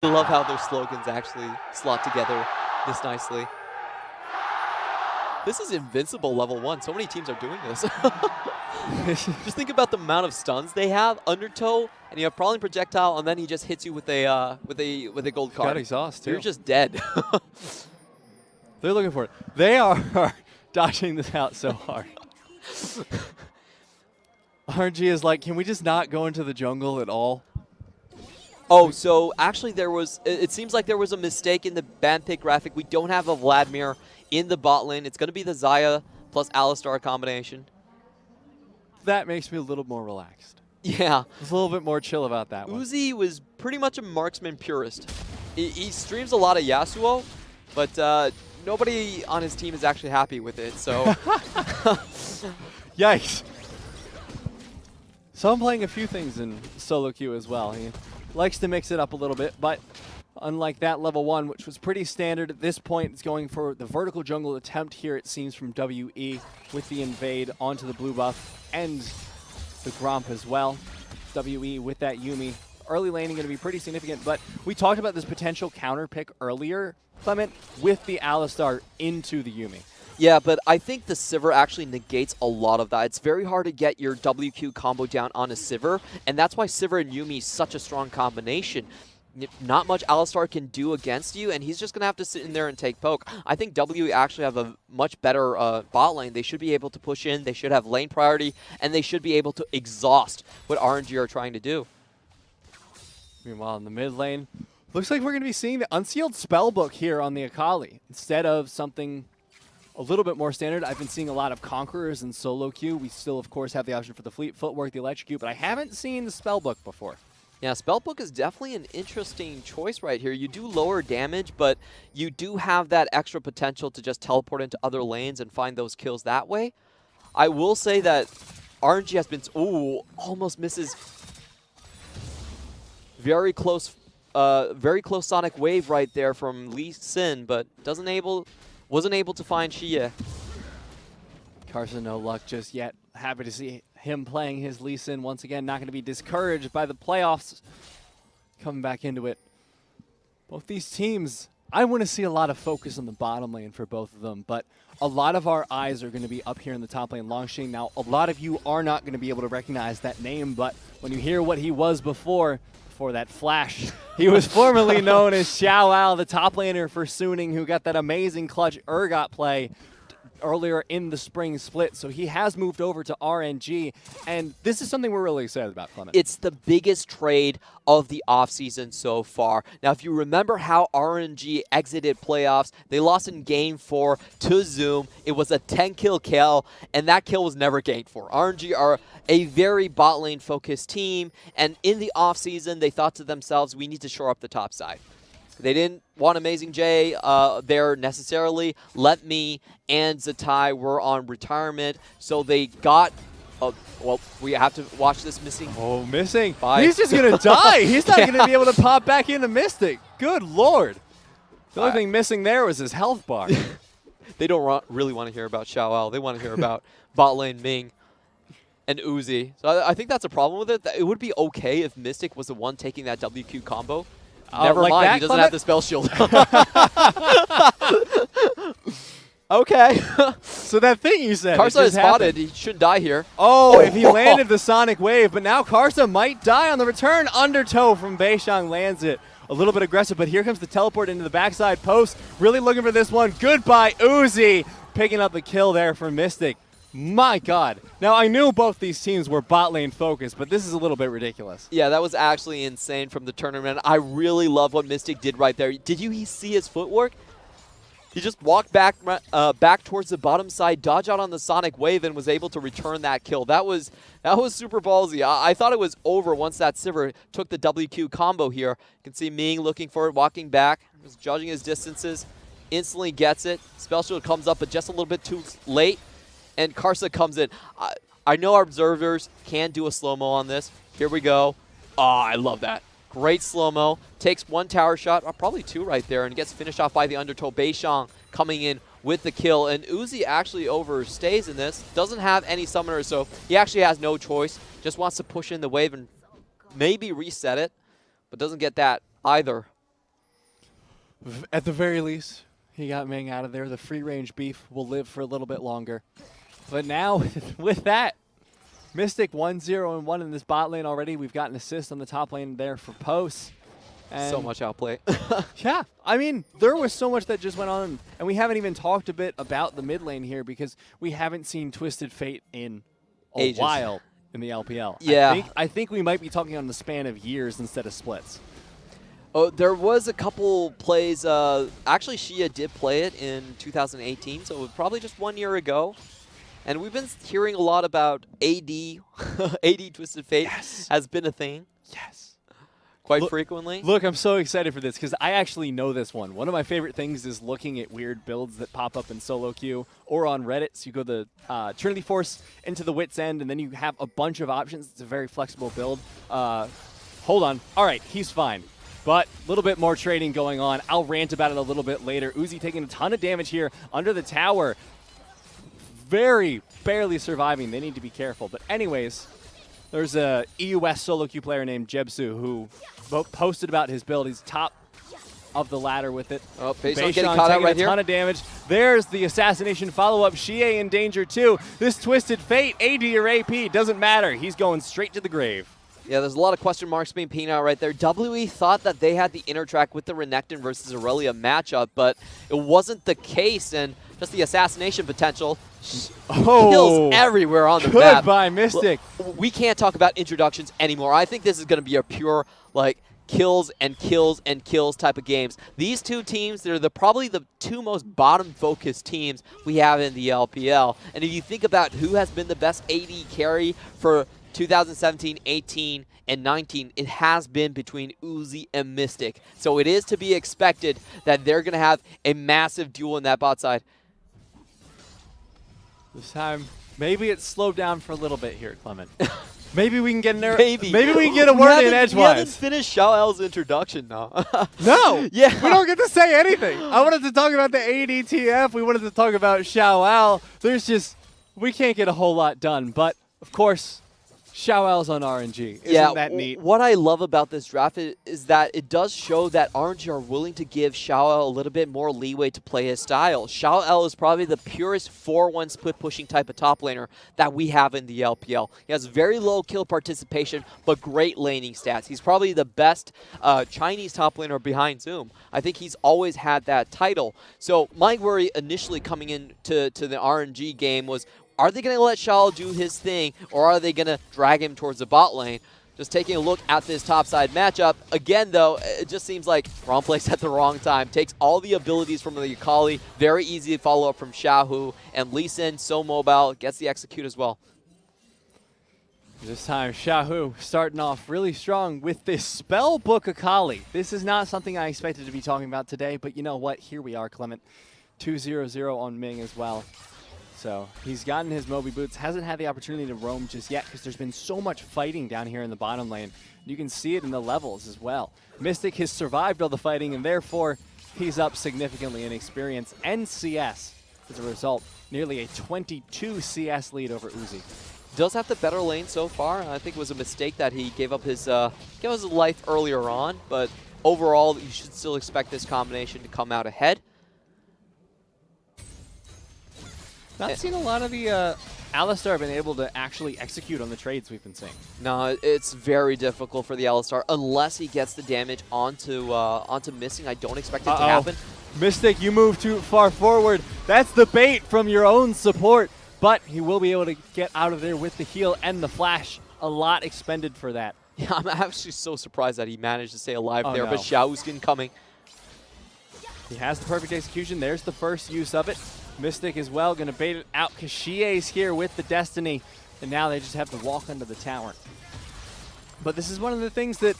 I love how their slogans actually slot together this nicely. This is invincible level 1. So many teams are doing this. Just think about the amount of stuns they have. Undertow, and you have Prowling Projectile, and then he just hits you with a gold card. Got exhaust too. You're just dead. They're looking for it. They are dodging this out so hard. RNG is like, can we just not go into the jungle at all? Oh, so actually it seems like there was a mistake in the ban pick graphic. We don't have a Vladimir in the bot lane. It's going to be the Xayah plus Alistar combination. That makes me a little more relaxed. Yeah. It's a little bit more chill about that one. Uzi was pretty much a marksman purist. He streams a lot of Yasuo, but nobody on his team is actually happy with it, so... Yikes. So I'm playing a few things in solo queue as well. He likes to mix it up a little bit, but unlike that level 1, which was pretty standard at this point, it's going for the vertical jungle attempt here, it seems, from WE with the invade onto the blue buff and the Gromp as well. WE with that Yuumi. Early laning going to be pretty significant, but we talked about this potential counter pick earlier, Clement, with the Alistar into the Yuumi. Yeah, but I think the Sivir actually negates a lot of that. It's very hard to get your WQ combo down on a Sivir, and that's why Sivir and Yuumi is such a strong combination. Not much Alistar can do against you, and he's just going to have to sit in there and take poke. I think W actually have a much better bot lane. They should be able to push in, they should have lane priority, and they should be able to exhaust what RNG are trying to do. Meanwhile, in the mid lane, looks like we're going to be seeing the Unsealed Spellbook here on the Akali. Instead of something a little bit more standard, I've been seeing a lot of Conquerors in solo queue. We still, of course, have the option for the Fleet Footwork, the Electrocute, but I haven't seen the Spellbook before. Yeah, Spellbook is definitely an interesting choice right here. You do lower damage, but you do have that extra potential to just teleport into other lanes and find those kills that way. I will say that RNG has been... Ooh, almost misses. Very close Sonic Wave right there from Lee Sin, but wasn't able to find Xiye. Karsa, no luck just yet. Happy to see him playing his Lee Sin once again. Not going to be discouraged by the playoffs. Coming back into it. Both these teams, I want to see a lot of focus on the bottom lane for both of them, but a lot of our eyes are going to be up here in the top lane. Langx. Now, a lot of you are not going to be able to recognize that name, but when you hear what he was before that flash, he was formerly known as Xiaohu, the top laner for Suning, who got that amazing clutch Urgot play earlier in the spring split. So he has moved over to RNG, and this is something we're really excited about, Clement. It's the biggest trade of the offseason so far. Now, if you remember how RNG exited playoffs, they lost in Game 4 to Zoom. It was a 10-kill kill, and that kill was never gained for. RNG are a very bot lane-focused team, and in the offseason, they thought to themselves, we need to shore up the top side. They didn't want Amazing J there necessarily. Let Me and Zatai were on retirement, so they got... well, we have to watch this missing. Oh, missing. Bye. He's just going to die. He's not going to be able to pop back into Mystic. Good Lord. The only thing missing there was his health bar. They don't really want to hear about Xiaohu. They want to hear about bot lane Ming and Uzi. So I think that's a problem with it. It would be okay if Mystic was the one taking that WQ combo. Never like mind, that, he doesn't Clement? have the spell shield. Okay. So that thing you said. Karsa is spotted. He shouldn't die here. Oh, if he landed the Sonic Wave, but now Karsa might die on the return. Undertow from beishang lands it. A little bit aggressive, but here comes the teleport into the backside post. Really looking for this one. Goodbye, Uzi. Picking up the kill there for Mystic. My God. Now, I knew both these teams were bot lane focused, but this is a little bit ridiculous. Yeah, that was actually insane from the tournament. I really love what Mystic did right there. Did you see his footwork? He just walked back towards the bottom side, dodged out on the Sonic Wave, and was able to return that kill. That was super ballsy. I thought it was over once that Sivir took the WQ combo here. You can see Ming looking for it, walking back, just judging his distances, instantly gets it. Spell shield comes up, but just a little bit too late. And Karsa comes in. I know our observers can do a slow-mo on this. Here we go. Oh, I love that. Great slow-mo. Takes one tower shot, probably two right there, and gets finished off by the Undertow. beishang coming in with the kill. And Uzi actually overstays in this. Doesn't have any summoners, so he actually has no choice. Just wants to push in the wave and maybe reset it, but doesn't get that either. At the very least, he got Ming out of there. The free-range beef will live for a little bit longer. But now, with that, Mystic 1-0-1 in this bot lane already. We've got an assist on the top lane there for Post. And so much outplay. yeah, I mean, there was so much that just went on, and we haven't even talked a bit about the mid lane here because we haven't seen Twisted Fate in a while in the LPL. Yeah. I think we might be talking on the span of years instead of splits. Oh, there was a couple plays. Actually, Xiye did play it in 2018, so it was probably just 1 year ago. And we've been hearing a lot about AD. AD Twisted Fate has been a thing. Yes. Quite frequently. Look, I'm so excited for this because I actually know this one. One of my favorite things is looking at weird builds that pop up in solo queue or on Reddit. So you go the Trinity Force into the Wit's End, and then you have a bunch of options. It's a very flexible build. Hold on. All right, he's fine. But a little bit more trading going on. I'll rant about it a little bit later. Uzi taking a ton of damage here under the tower. Very barely surviving. They need to be careful. But anyways, there's a EUS solo queue player named Jebsu who posted about his build. He's top of the ladder with it. Oh, beishang getting caught out right here. A ton of damage. There's the assassination follow-up. Xiye in danger too. This Twisted Fate, AD or AP, doesn't matter. He's going straight to the grave. Yeah, there's a lot of question marks being painted out right there. WE thought that they had the inner track with the Renekton versus Irelia matchup, but it wasn't the case, and just the assassination potential. Kills everywhere on the map. Goodbye, Mystic. We can't talk about introductions anymore. I think this is going to be a pure, like, kills and kills and kills type of games. These two teams, they're probably the two most bottom-focused teams we have in the LPL. And if you think about who has been the best AD carry for 2017, 18, and 19, it has been between Uzi and Mystic. So it is to be expected that they're going to have a massive duel in that bot side. This time, maybe it's slowed down for a little bit here, Clement. Maybe we can get maybe we can get a word in edgewise. We haven't finished Xiaohu's introduction now. No, yeah, we don't get to say anything. I wanted to talk about the ADTF. We wanted to talk about Xiaohu. There's just, we can't get a whole lot done. But of course, Xiaohu's on RNG. Isn't that neat? What I love about this draft is that it does show that RNG are willing to give Xiaohu a little bit more leeway to play his style. Xiaohu is probably the purest 4-1 split pushing type of top laner that we have in the LPL. He has very low kill participation, but great laning stats. He's probably the best Chinese top laner behind Zoom. I think he's always had that title. So my worry initially coming into the RNG game was, are they going to let Xiaohu do his thing, or are they going to drag him towards the bot lane? Just taking a look at this topside matchup. Again, though, it just seems like wrong place at the wrong time. Takes all the abilities from the Akali. Very easy to follow up from Xiaohu. And Lee Sin, so mobile, gets the execute as well. This time, Xiaohu starting off really strong with this Spellbook Akali. This is not something I expected to be talking about today, but you know what? Here we are, Clement. 2-0-0 on Ming as well. So he's gotten his Moby Boots, hasn't had the opportunity to roam just yet because there's been so much fighting down here in the bottom lane. You can see it in the levels as well. Mystic has survived all the fighting, and therefore he's up significantly in experience and CS. As a result, nearly a 22 CS lead over Uzi. Does have the better lane so far. I think it was a mistake that he gave up his life earlier on, but overall you should still expect this combination to come out ahead. Not seen a lot of the Alistar been able to actually execute on the trades we've been seeing. No, it's very difficult for the Alistar unless he gets the damage onto missing. I don't expect it to happen. Mystic, you move too far forward. That's the bait from your own support, but he will be able to get out of there with the heal and the flash. A lot expended for that. Yeah, I'm actually so surprised that he managed to stay alive there, no. but Xiaohu's coming. He has the perfect execution. There's the first use of it. Mystic as well, going to bait it out because Xie's here with the Destiny, and now they just have to walk under the tower. But this is one of the things that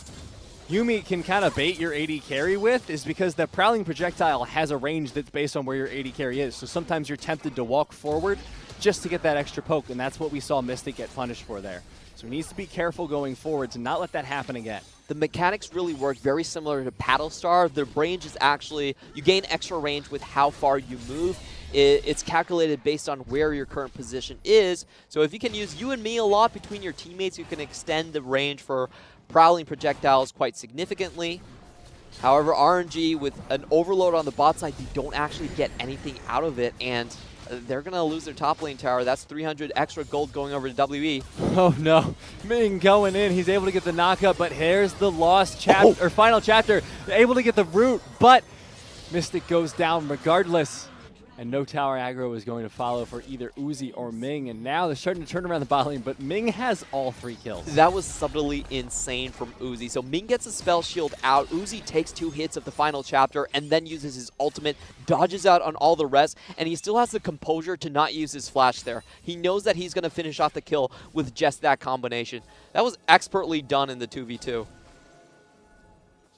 Yuumi can kind of bait your AD carry with, is because the Prowling Projectile has a range that's based on where your AD carry is. So sometimes you're tempted to walk forward just to get that extra poke, and that's what we saw Mystic get punished for there. So he needs to be careful going forward to not let that happen again. The mechanics really work very similar to Battlestar. The range is actually, you gain extra range with how far you move. It's calculated based on where your current position is. So if you can use you and me a lot between your teammates, you can extend the range for Prowling Projectiles quite significantly. However, RNG with an overload on the bot side, they don't actually get anything out of it, and they're going to lose their top lane tower. That's 300 extra gold going over to WE. Oh no, Ming going in. He's able to get the knockup, but here's the lost chapter, or final chapter. Able to get the root, but Mystic goes down regardless. And no tower aggro is going to follow for either Uzi or Ming. And now they're starting to turn around the bot lane, but Ming has all 3 kills. That was subtly insane from Uzi. So Ming gets a spell shield out. Uzi takes 2 hits of the final chapter and then uses his ultimate, dodges out on all the rest, and he still has the composure to not use his flash there. He knows that he's going to finish off the kill with just that combination. That was expertly done in the 2v2.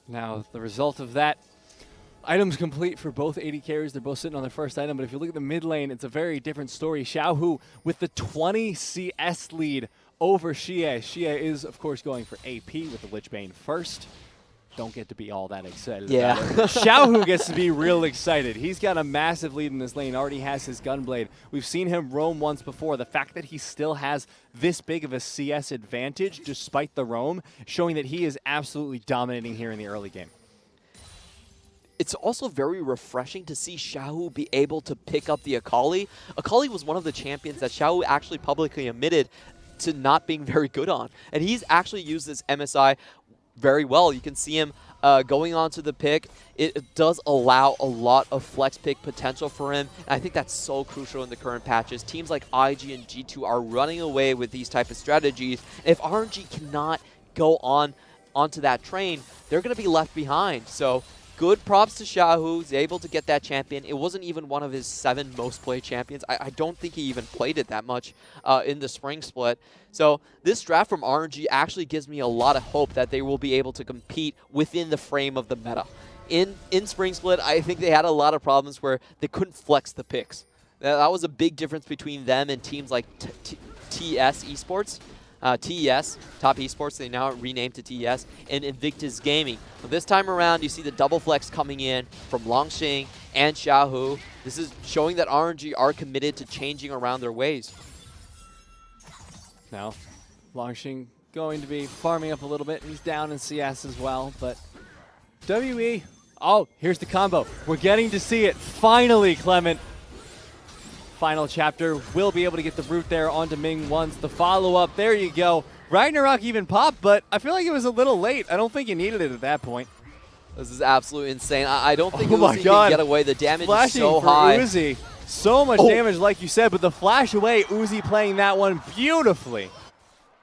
Now, the result of that, items complete for both AD carries. They're both sitting on their first item, but if you look at the mid lane, it's a very different story. Xiaohu with the 20 CS lead over Xiye. Xiye is, of course, going for AP with the Lich Bane first. Don't get to be all that excited about it. Xiaohu gets to be real excited. He's got a massive lead in this lane, already has his Gunblade. We've seen him roam once before. The fact that he still has this big of a CS advantage despite the roam, showing that he is absolutely dominating here in the early game. It's also very refreshing to see Xiaohu be able to pick up the Akali. Akali was one of the champions that Xiaohu actually publicly admitted to not being very good on. And he's actually used this MSI very well. You can see him going on to the pick. It does allow a lot of flex pick potential for him. And I think that's so crucial in the current patches. Teams like IG and G2 are running away with these type of strategies. If RNG cannot go onto that train, they're going to be left behind. So good props to Xiaohu. He's able to get that champion. It wasn't even one of his 7 most played champions. I don't think he even played it that much in the spring split. So this draft from RNG actually gives me a lot of hope that they will be able to compete within the frame of the meta. In spring split, I think they had a lot of problems where they couldn't flex the picks. That was a big difference between them and teams like TS Esports. TES, Top Esports, they now renamed to TES, and Invictus Gaming. But this time around, you see the double flex coming in from Langx and Xiaohu. This is showing that RNG are committed to changing around their ways. Now, Langx going to be farming up a little bit. He's down in CS as well, but WE, oh, here's the combo. We're getting to see it. Finally, Clement. Final chapter will be able to get the root there onto Ming once. The follow-up, there you go. Ragnarok even popped, but I feel like it was a little late. I don't think you needed it at that point. This is absolutely insane. I don't think Uzi can get away. The damage is so high. Uzi. So much damage, like you said, but the flash away, Uzi playing that one beautifully.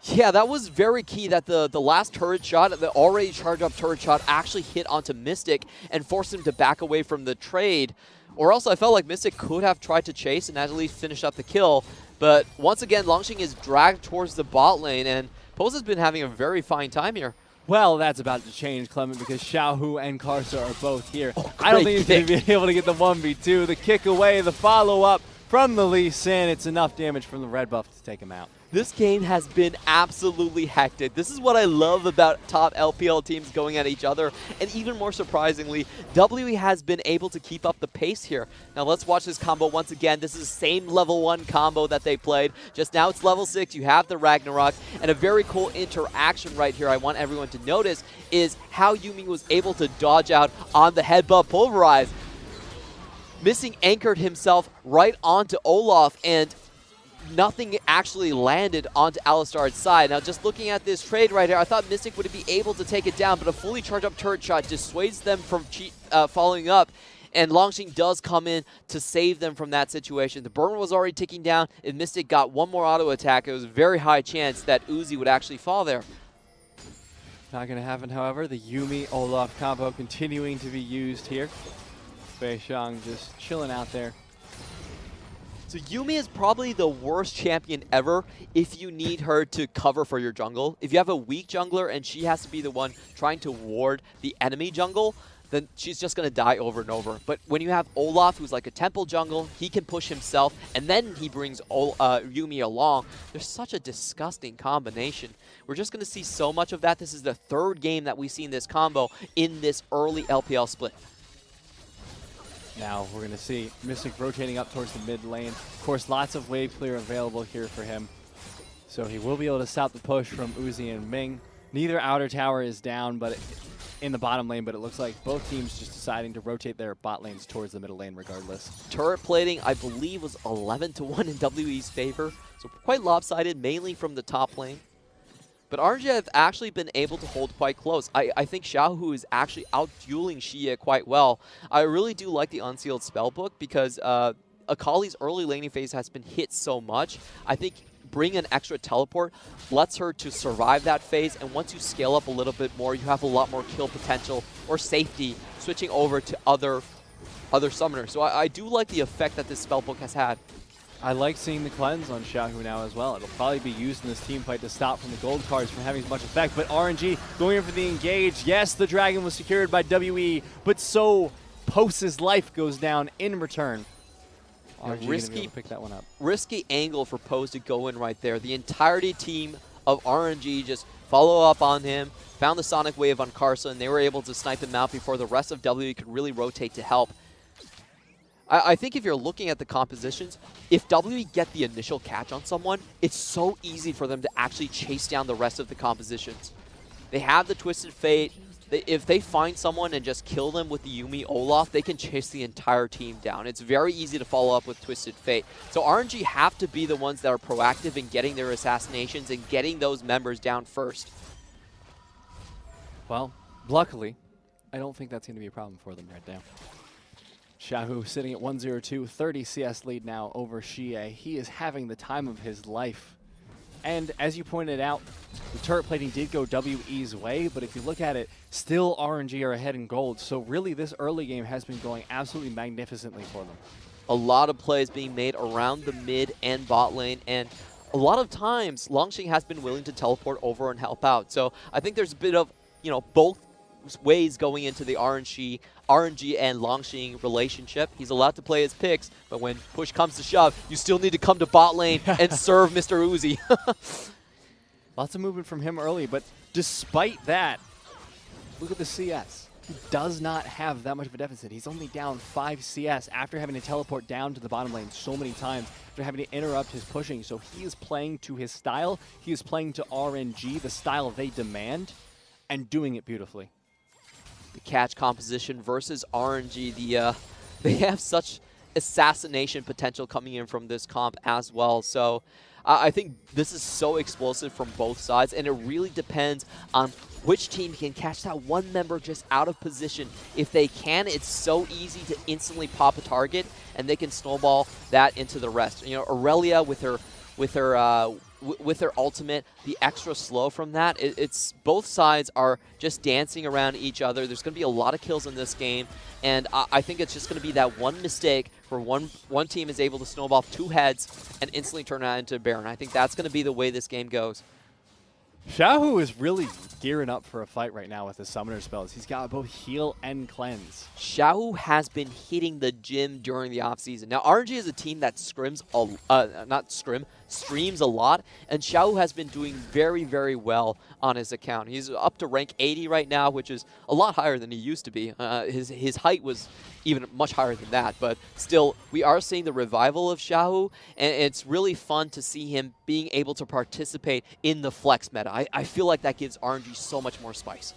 Yeah, that was very key that the last turret shot, the already charged up turret shot, actually hit onto Mystic and forced him to back away from the trade. Or else I felt like Mystic could have tried to chase and at least finish up the kill. But once again, Langx is dragged towards the bot lane, and Pose has been having a very fine time here. Well, that's about to change, Clement, because Xiaohu and Karsa are both here. I don't think he's going to be able to get the 1v2. The kick away, the follow-up from the Lee Sin. It's enough damage from the red buff to take him out. This game has been absolutely hectic. This is what I love about top LPL teams going at each other. And even more surprisingly, WE has been able to keep up the pace here. Now let's watch this combo once again. This is the same level 1 combo that they played. Just now it's level 6. You have the Ragnarok. And a very cool interaction right here I want everyone to notice is how Yuumi was able to dodge out on the headbutt pulverize. Missing anchored himself right onto Olaf, and nothing actually landed onto Alistar's side. Now, just looking at this trade right here, I thought Mystic would be able to take it down, but a fully charged up turret shot dissuades them from following up, and Langx does come in to save them from that situation. The burn was already ticking down. If Mystic got one more auto attack, it was a very high chance that Uzi would actually fall there. Not going to happen, however. The Yuumi Olaf combo continuing to be used here. beishang just chilling out there. So Yuumi is probably the worst champion ever if you need her to cover for your jungle. If you have a weak jungler and she has to be the one trying to ward the enemy jungle, then she's just going to die over and over. But when you have Olaf, who's like a temple jungle, he can push himself, and then he brings Yuumi along. There's such a disgusting combination. We're just going to see so much of that. This is the 3rd game that we've seen this combo in this early LPL split. Now we're going to see Mystic rotating up towards the mid lane. Of course, lots of wave clear available here for him. So he will be able to stop the push from Uzi and Ming. Neither outer tower is down, but in the bottom lane, but it looks like both teams just deciding to rotate their bot lanes towards the middle lane regardless. Turret plating, I believe, was 11-1 in WE's favor, so quite lopsided, mainly from the top lane. But RNG have actually been able to hold quite close. I think Xiaohu is actually out-dueling Xiye quite well. I really do like the Unsealed Spellbook because Akali's early laning phase has been hit so much. I think bringing an extra teleport lets her to survive that phase, and once you scale up a little bit more, you have a lot more kill potential or safety switching over to other summoners. So I do like the effect that this Spellbook has had. I like seeing the cleanse on Xiaohu now as well. It'll probably be used in this team fight to stop from the gold cards from having as much effect. But RNG going in for the engage. Yes, the dragon was secured by WE, but so Post's life goes down in return. RNG Risky, pick that one up. Risky angle for Post to go in right there. The entirety team of RNG just follow up on him, found the Sonic Wave on Karsa, and they were able to snipe him out before the rest of WE could really rotate to help. I think if you're looking at the compositions, if WE get the initial catch on someone, it's so easy for them to actually chase down the rest of the compositions. They have the Twisted Fate. If they find someone and just kill them with the Yuumi Olaf, they can chase the entire team down. It's very easy to follow up with Twisted Fate. So RNG have to be the ones that are proactive in getting their assassinations and getting those members down first. Well, luckily, I don't think that's going to be a problem for them right now. Xiaohu sitting at 1-0-2, 30 CS lead now over Xiye. He is having the time of his life. And as you pointed out, the turret plating did go WE's way, but if you look at it, still RNG are ahead in gold. So really this early game has been going absolutely magnificently for them. A lot of plays being made around the mid and bot lane, and a lot of times Langx has been willing to teleport over and help out. So I think there's a bit of, both ways going into the RNG and Langx relationship. He's allowed to play his picks, but when push comes to shove, you still need to come to bot lane and serve Mr. Uzi. Lots of movement from him early, but despite that, look at the CS. He does not have that much of a deficit. He's only down 5 CS after having to teleport down to the bottom lane so many times, after having to interrupt his pushing. So he is playing to his style. He is playing to RNG, the style they demand, and doing it beautifully. The catch composition versus RNG, they have such assassination potential coming in from this comp as well. So I think this is so explosive from both sides, and it really depends on which team can catch that one member just out of position. If they can, it's so easy to instantly pop a target, and they can snowball that into the rest. Irelia with her ultimate, the extra slow from that, it's both sides are just dancing around each other. There's going to be a lot of kills in this game, and I think it's just going to be that one mistake where one team is able to snowball 2 heads and instantly turn that into a Baron. I think that's going to be the way this game goes. Xiaohu is really gearing up for a fight right now with his summoner spells. He's got both heal and cleanse. Xiaohu has been hitting the gym during the offseason. Now, RNG is a team that streams a lot, and Xiaohu has been doing very, very well on his account. He's up to rank 80 right now, which is a lot higher than he used to be. His height was even much higher than that, but still, we are seeing the revival of Xiaohu, and it's really fun to see him being able to participate in the flex meta. I feel like that gives RNG so much more spice.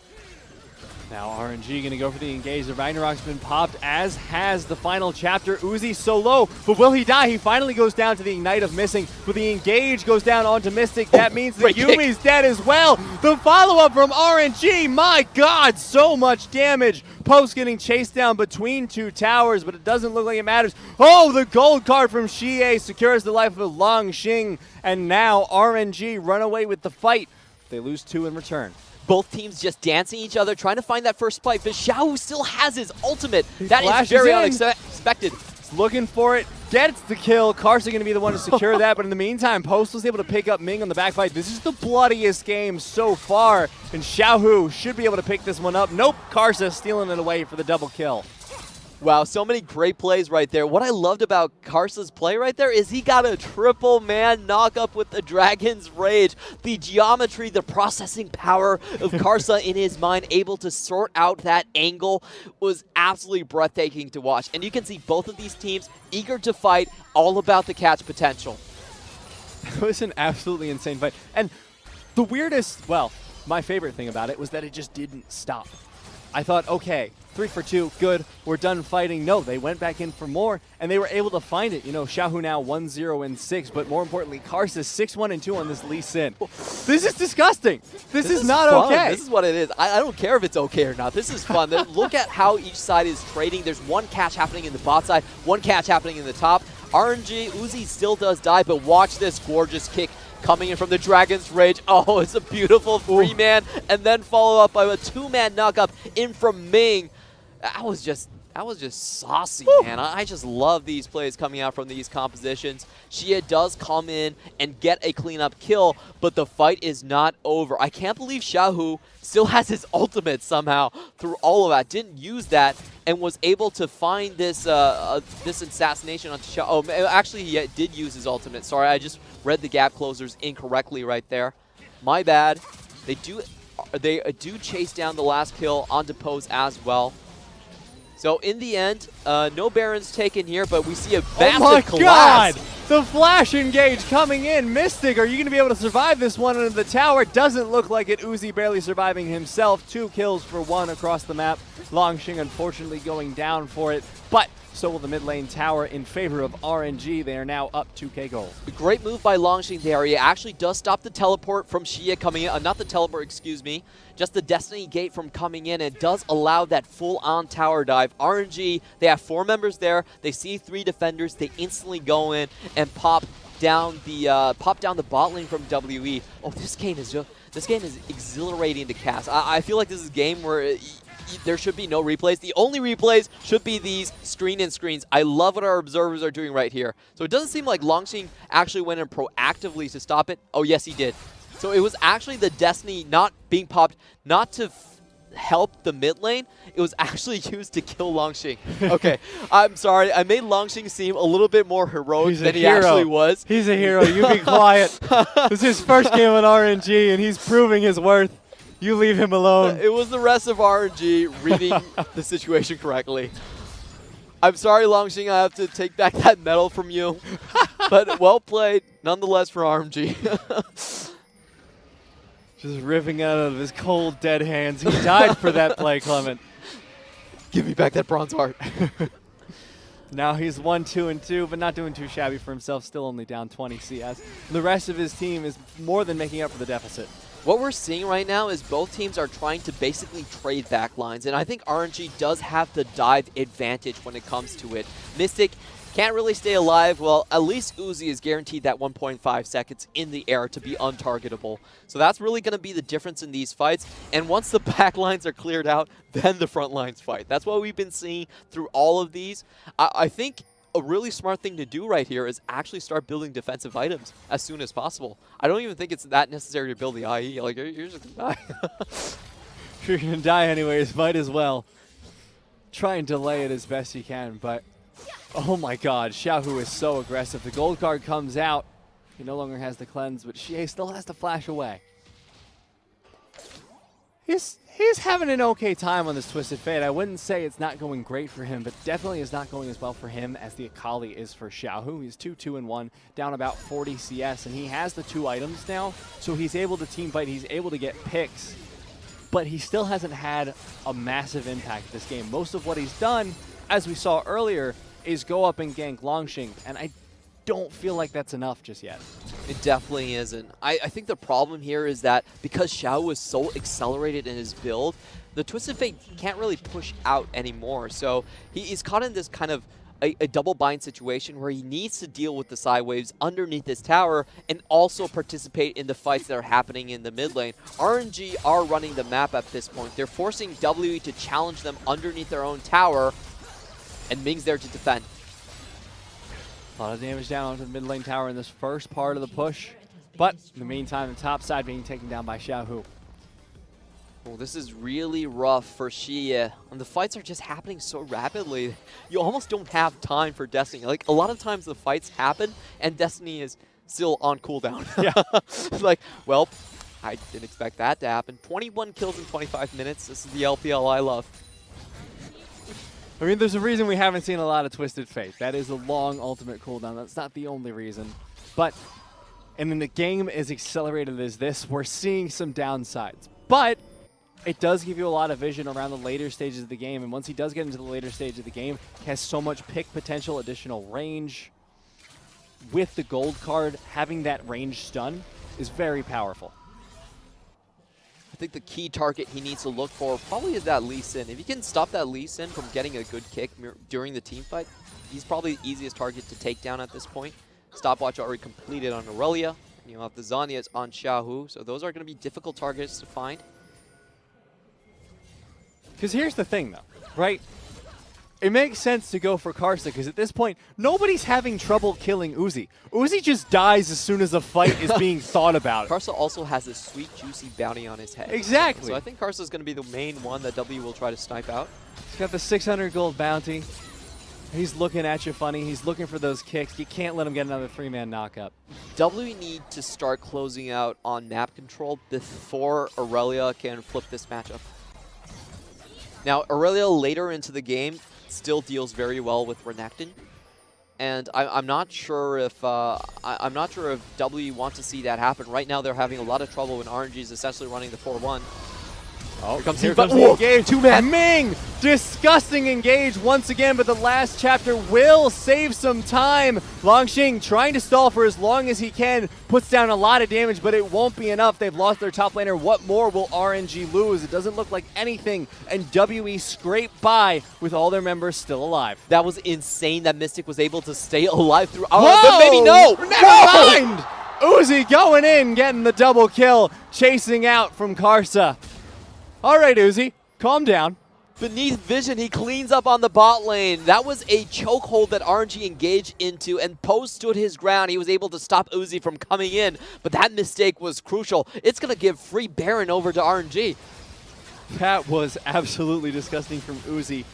Now RNG going to go for the engage. The Ragnarok's been popped, as has the final chapter. Uzi so low, but will he die? He finally goes down to the Ignite of Missing, but the engage goes down onto Mystic. That means that Yuumi's dead as well. The follow-up from RNG, my God, so much damage. Post getting chased down between 2 towers, but it doesn't look like it matters. Oh, the gold card from Xiye secures the life of Langx, and now RNG run away with the fight. They lose 2 in return. Both teams just dancing each other, trying to find that first fight, but Xiaohu still has his ultimate. He that is very unexpected. He's looking for it, gets the kill. Karsa going to be the one to secure that, but in the meantime, Post was able to pick up Ming on the back fight. This is the bloodiest game so far, and Xiaohu should be able to pick this one up. Nope, Karsa stealing it away for the double kill. Wow, so many great plays right there. What I loved about Karsa's play right there is he got a triple man knock up with the Dragon's Rage. The geometry, the processing power of Karsa in his mind, able to sort out that angle, was absolutely breathtaking to watch. And you can see both of these teams eager to fight, all about the catch potential. It was an absolutely insane fight. And the weirdest, well, my favorite thing about it was that it just didn't stop. I thought, okay, 3 for 2, good, we're done fighting. No, they went back in for more, and they were able to find it. You know, Xiaohu now 1-0-6, but more importantly, Karsa 6-1-2 on this Lee Sin. This is disgusting. This is not fun. okay. This is what it is. I don't care if it's okay or not. This is fun. Look at how each side is trading. There's one catch happening in the bot side, one catch happening in the top. RNG, Uzi still does die, but watch this gorgeous kick coming in from the Dragon's Rage. Oh, it's a beautiful 3-man, and then follow up by a 2-man knock-up in from Ming. That was just saucy, man. I just love these plays coming out from these compositions. Xiye does come in and get a cleanup kill, but the fight is not over. I can't believe Xiaohu still has his ultimate somehow through all of that. Didn't use that and was able to find this this assassination on Xiaohu. Oh, actually, he did use his ultimate. Sorry, I just read the gap closers incorrectly right there. My bad. They do chase down the last kill onto Pose as well. So in the end, no Barons taken here, but we see a massive collapse. God! The flash engage coming in. Mystic, are you going to be able to survive this one under the tower? Doesn't look like it. Uzi barely surviving himself. 2 kills for 1 across the map. Langx unfortunately going down for it, but so will the mid lane tower in favor of RNG. They are now up 2k gold. A great move by Langx there. He actually does stop the teleport from Xiye coming in. Not the teleport, excuse me. Just the Destiny Gate from coming in. It does allow that full-on tower dive. RNG, they have 4 members there. They see 3 defenders. They instantly go in and pop down the bot lane from WE. Oh, this game is exhilarating to cast. I feel like this is a game where there should be no replays. The only replays should be these screen-in screens. I love what our observers are doing right here. So it doesn't seem like Langx actually went in proactively to stop it. Oh, yes, he did. So it was actually the Destiny not being popped, not to help the mid lane. It was actually used to kill Langx. Okay, I'm sorry. I made Langx seem a little bit more heroic than he actually was. He's a hero. You be quiet. This is his first game on RNG, and he's proving his worth. You leave him alone. It was the rest of RNG reading the situation correctly. I'm sorry, Langx. I have to take back that medal from you. But well played, nonetheless, for RNG. Just ripping out of his cold, dead hands. He died for that play, Clement. Give me back that bronze heart. Now he's 1-2-2, but not doing too shabby for himself. Still only down 20 CS. The rest of his team is more than making up for the deficit. What we're seeing right now is both teams are trying to basically trade backlines, and I think RNG does have the dive advantage when it comes to it. Mystic can't really stay alive. Well, at least Uzi is guaranteed that 1.5 seconds in the air to be untargetable. So that's really going to be the difference in these fights. And once the back lines are cleared out, then the front lines fight. That's what we've been seeing through all of these. I think a really smart thing to do right here is actually start building defensive items as soon as possible. I don't even think it's that necessary to build the IE. Like, you're just going to die. If you're going to die anyways, might as well try and delay it as best you can, but oh my god, Xiaohu is so aggressive. The gold card comes out. He no longer has the cleanse, but Xiye still has to flash away. He's having an okay time on this Twisted Fate. I wouldn't say it's not going great for him, but definitely is not going as well for him as the Akali is for Xiaohu. He's 2-2-1, down about 40 CS, and he has the 2 items now, so he's able to team fight. He's able to get picks, but he still hasn't had a massive impact this game. Most of what he's done, as we saw earlier, is go up and gank Langx, and I don't feel like that's enough just yet. It definitely isn't. I think the problem here is that because Xiaohu is so accelerated in his build, the Twisted Fate can't really push out anymore. So he's caught in this kind of a double bind situation where he needs to deal with the side waves underneath his tower and also participate in the fights that are happening in the mid lane. RNG are running the map at this point. They're forcing WE to challenge them underneath their own tower, and Ming's there to defend. A lot of damage down onto the mid lane tower in this first part of the push, but in the meantime, the top side being taken down by Xiaohu. Oh, this is really rough for Xiye. And the fights are just happening so rapidly. You almost don't have time for Destiny. Like, a lot of times the fights happen, and Destiny is still on cooldown. Yeah. Like, well, I didn't expect that to happen. 21 kills in 25 minutes. This is the LPL I love. I mean, there's a reason we haven't seen a lot of Twisted Fate. That is a long ultimate cooldown. That's not the only reason. But, and then the game as accelerated as this, we're seeing some downsides. But it does give you a lot of vision around the later stages of the game. And once he does get into the later stage of the game, he has so much pick potential, additional range. With the gold card, having that range stun is very powerful. I think the key target he needs to look for probably is that Lee Sin. If you can stop that Lee Sin from getting a good kick during the team fight, he's probably the easiest target to take down at this point. Stopwatch already completed on Irelia, and you'll have the Zhonya's on Xiaohu, so those are going to be difficult targets to find. Because here's the thing, though, right? It makes sense to go for Karsa, because at this point, nobody's having trouble killing Uzi. Uzi just dies as soon as a fight is being thought about. Karsa also has a sweet, juicy bounty on his head. Exactly. So I think Karsa's going to be the main one that W will try to snipe out. He's got the 600 gold bounty. He's looking at you funny. He's looking for those kicks. You can't let him get another 3-man knockup. W need to start closing out on map control before Irelia can flip this matchup. Now, Irelia later into the game still deals very well with Renekton, and I'm not sure if W want to see that happen. Right now, they're having a lot of trouble when RNG is essentially running the 4-1. Oh, here comes the engage. Two-man. Ming, disgusting engage once again, but the last chapter will save some time. Langx trying to stall for as long as he can, puts down a lot of damage, but it won't be enough. They've lost their top laner. What more will RNG lose? It doesn't look like anything, and WE scrape by with all their members still alive. That was insane that Mystic was able to stay alive through. But maybe no. Never mind. Uzi going in, getting the double kill, chasing out from Karsa. All right, Uzi, calm down. Beneath vision, he cleans up on the bot lane. That was a chokehold that RNG engaged into, and Poe stood his ground. He was able to stop Uzi from coming in, but that mistake was crucial. It's going to give free Baron over to RNG. That was absolutely disgusting from Uzi.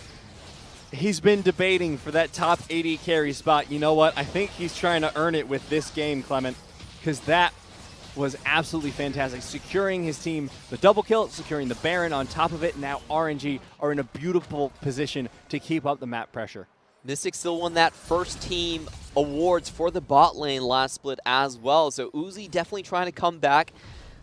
He's been debating for that top 80 carry spot. You know what? I think he's trying to earn it with this game, Clement, because that was absolutely fantastic. Securing his team the double kill, securing the Baron on top of it. Now RNG are in a beautiful position to keep up the map pressure. Mystic still won that first team awards for the bot lane last split as well. So Uzi definitely trying to come back.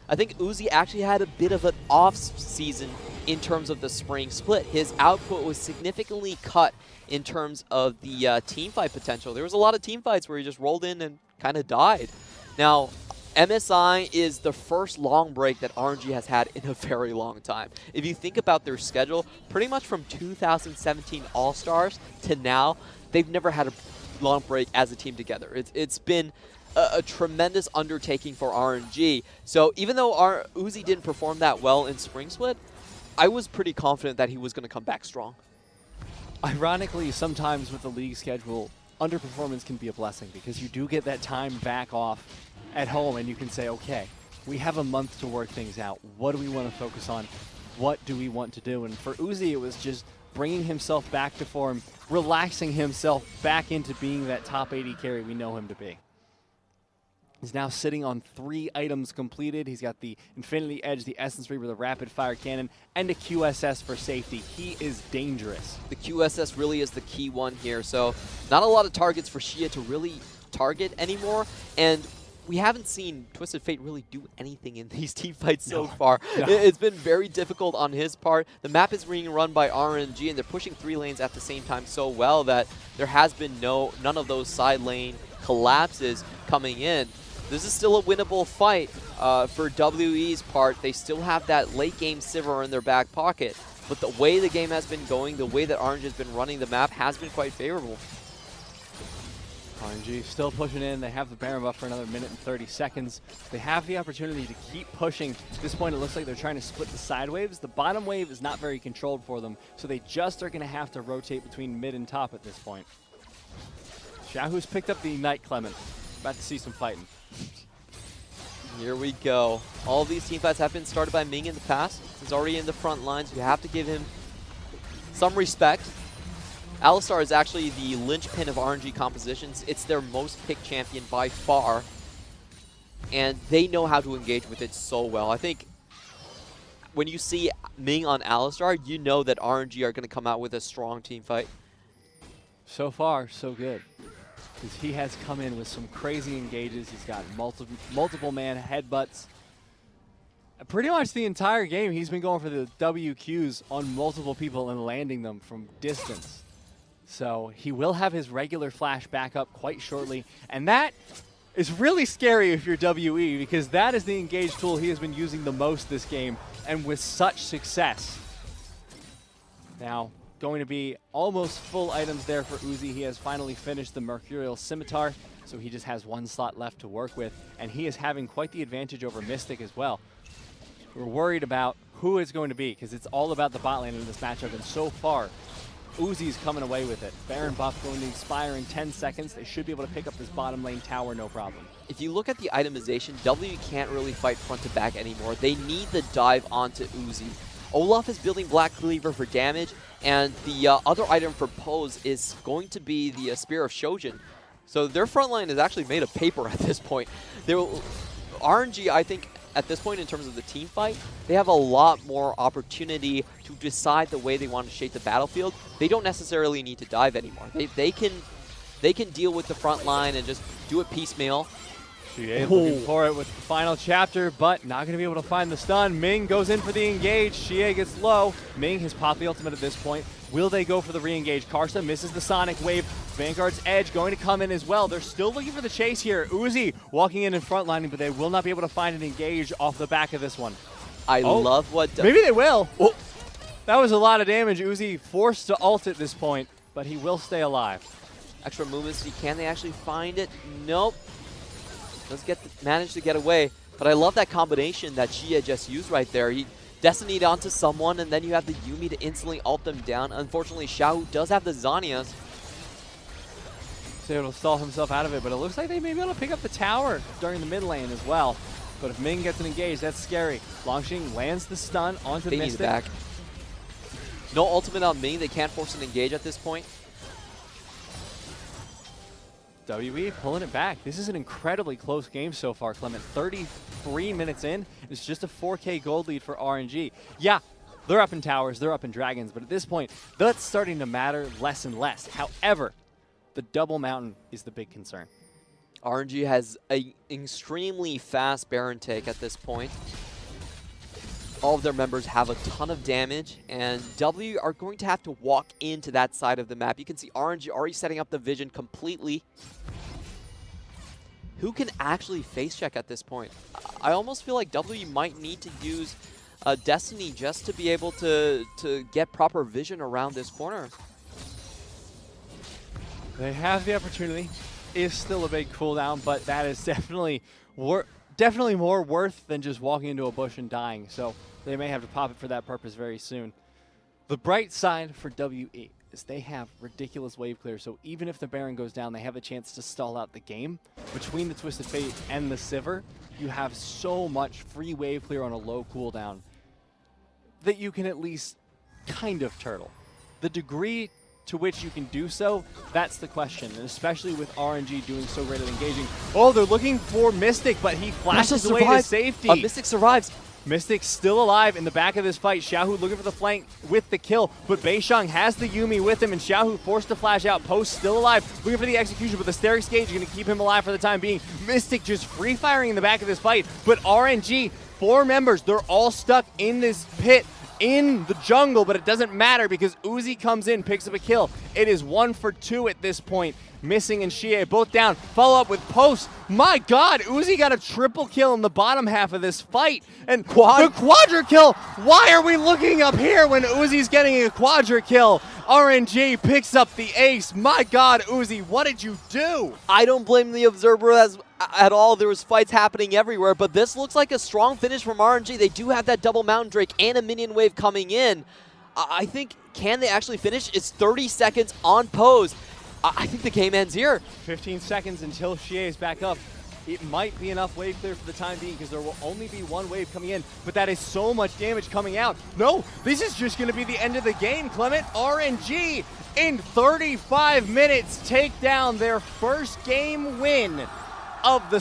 I think Uzi actually had a bit of an off season in terms of the spring split. His output was significantly cut in terms of the team fight potential. There was a lot of team fights where he just rolled in and kind of died. Now, MSI is the first long break that RNG has had in a very long time. If you think about their schedule, pretty much from 2017 All-Stars to now, they've never had a long break as a team together. It's been a tremendous undertaking for RNG. So even though Uzi didn't perform that well in Spring Split, I was pretty confident that he was going to come back strong. Ironically, sometimes with the league schedule, underperformance can be a blessing because you do get that time back off at home, and you can say, okay, we have a month to work things out. What do we want to focus on? What do we want to do? And for Uzi, it was just bringing himself back to form, relaxing himself back into being that top 80 carry we know him to be. He's now sitting on 3 items completed. He's got the Infinity Edge, the Essence Reaver, the Rapid Fire Cannon, and a QSS for safety. He is dangerous. The QSS really is the key one here. So not a lot of targets for Xiye to really target anymore. And we haven't seen Twisted Fate really do anything in these team fights so far. No. It's been very difficult on his part. The map is being run by RNG, and they're pushing 3 lanes at the same time so well that there has been none of those side lane collapses coming in. This is still a winnable fight for WE's part. They still have that late game Sivir in their back pocket. But the way the game has been going, the way that RNG has been running the map has been quite favorable. RNG still pushing in. They have the Baron buff for another minute and 30 seconds. They have the opportunity to keep pushing. At this point, it looks like they're trying to split the side waves. The bottom wave is not very controlled for them, so they just are going to have to rotate between mid and top at this point. Xiaohu's picked up the Ignite, Clement. About to see some fighting. Here we go. All of these teamfights have been started by Ming in the past. He's already in the front lines. You have to give him some respect. Alistar is actually the linchpin of RNG compositions. It's their most picked champion by far, and they know how to engage with it so well. I think when you see Ming on Alistar, you know that RNG are going to come out with a strong team fight. So far, so good. Because he has come in with some crazy engages. He's got multiple man headbutts. Pretty much the entire game, he's been going for the WQs on multiple people and landing them from distance. So he will have his regular flash back up quite shortly. And that is really scary if you're WE, because that is the engage tool he has been using the most this game, and with such success. Now, going to be almost full items there for Uzi. He has finally finished the Mercurial Scimitar, so he just has one slot left to work with. And he is having quite the advantage over Mystic as well. We're worried about who it's going to be, because it's all about the bot lane in this matchup, and so far, Uzi's coming away with it. Baron buff going to expire in 10 seconds. They should be able to pick up this bottom lane tower, no problem. If you look at the itemization, W can't really fight front to back anymore. They need the dive onto Uzi. Olaf is building Black Cleaver for damage, and the other item for pose is going to be the Spear of Shojin. So their front line is actually made of paper at this point. RNG, I think, at this point in terms of the team fight, they have a lot more opportunity to decide the way they want to shape the battlefield. They don't necessarily need to dive anymore. They can deal with the front line and just do it piecemeal. Xiye looking for it with the final chapter, but not going to be able to find the stun. Ming goes in for the engage. Xiye gets low. Ming has popped the ultimate at this point. Will they go for the re-engage? Karsa misses the Sonic Wave. Vanguard's Edge going to come in as well. They're still looking for the chase here. Uzi walking in front lining, but they will not be able to find an engage off the back of this one. I love what... Maybe they will. Oh. That was a lot of damage. Uzi forced to ult at this point, but he will stay alive. Extra movements. Can they actually find it? Nope. Does manage to get away. But I love that combination that Xiye just used right there. He Destinied onto someone, and then you have the Yuumi to instantly ult them down. Unfortunately, Xiaohu does have the Zhonya's. So able to stall himself out of it, but it looks like they may be able to pick up the tower during the mid lane as well. But if Ming gets an engage, that's scary. Langx lands the stun onto They Mystic. need it back. No ultimate on Ming. They can't force an engage at this point. WE pulling it back. This is an incredibly close game so far, Clement. 33 minutes in. It's just a 4K gold lead for RNG. Yeah, they're up in towers, they're up in dragons, but at this point, that's starting to matter less and less. However, the double mountain is the big concern. RNG has an extremely fast Baron take at this point. All of their members have a ton of damage, and W are going to have to walk into that side of the map. You can see RNG already setting up the vision completely. Who can actually face check at this point? I almost feel like W might need to use Destiny just to be able to get proper vision around this corner. They have the opportunity. Is still a big cooldown, but that is definitely more worth than just walking into a bush and dying. So they may have to pop it for that purpose very soon. The bright side for WE is they have ridiculous wave clear. So even if the Baron goes down, they have a chance to stall out the game. Between the Twisted Fate and the Sivir, you have so much free wave clear on a low cooldown that you can at least kind of turtle. The degree to which you can do so, that's the question, and especially with RNG doing so great at engaging. Oh, they're looking for Mystic, but he flashes away to safety. Mystic survives. Mystic's still alive in the back of this fight. Xiaohu looking for the flank with the kill, but beishang has the Yuumi with him, and Xiaohu forced to flash out. Post still alive, looking for the execution, but the Sterix Gauge is going to keep him alive for the time being. Mystic just free firing in the back of this fight, but RNG, 4 members, they're all stuck in this pit in the jungle, but it doesn't matter because Uzi comes in, picks up a kill. It is 1 for 2 at this point. Missing and Xiye both down. Follow up with Post. My God, Uzi got a triple kill in the bottom half of this fight. And the quadra kill. Why are we looking up here when Uzi's getting a quadra kill? RNG picks up the ace. My God, Uzi, what did you do? I don't blame the observer at all. There was fights happening everywhere, but this looks like a strong finish from RNG. They do have that double Mountain Drake and a minion wave coming in. I think, can they actually finish? It's 30 seconds on Pose. I think the game ends here. 15 seconds until Xiye is back up. It might be enough wave clear for the time being because there will only be 1 wave coming in, but that is so much damage coming out. No, this is just going to be the end of the game, Clement. RNG in 35 minutes take down their first game win of the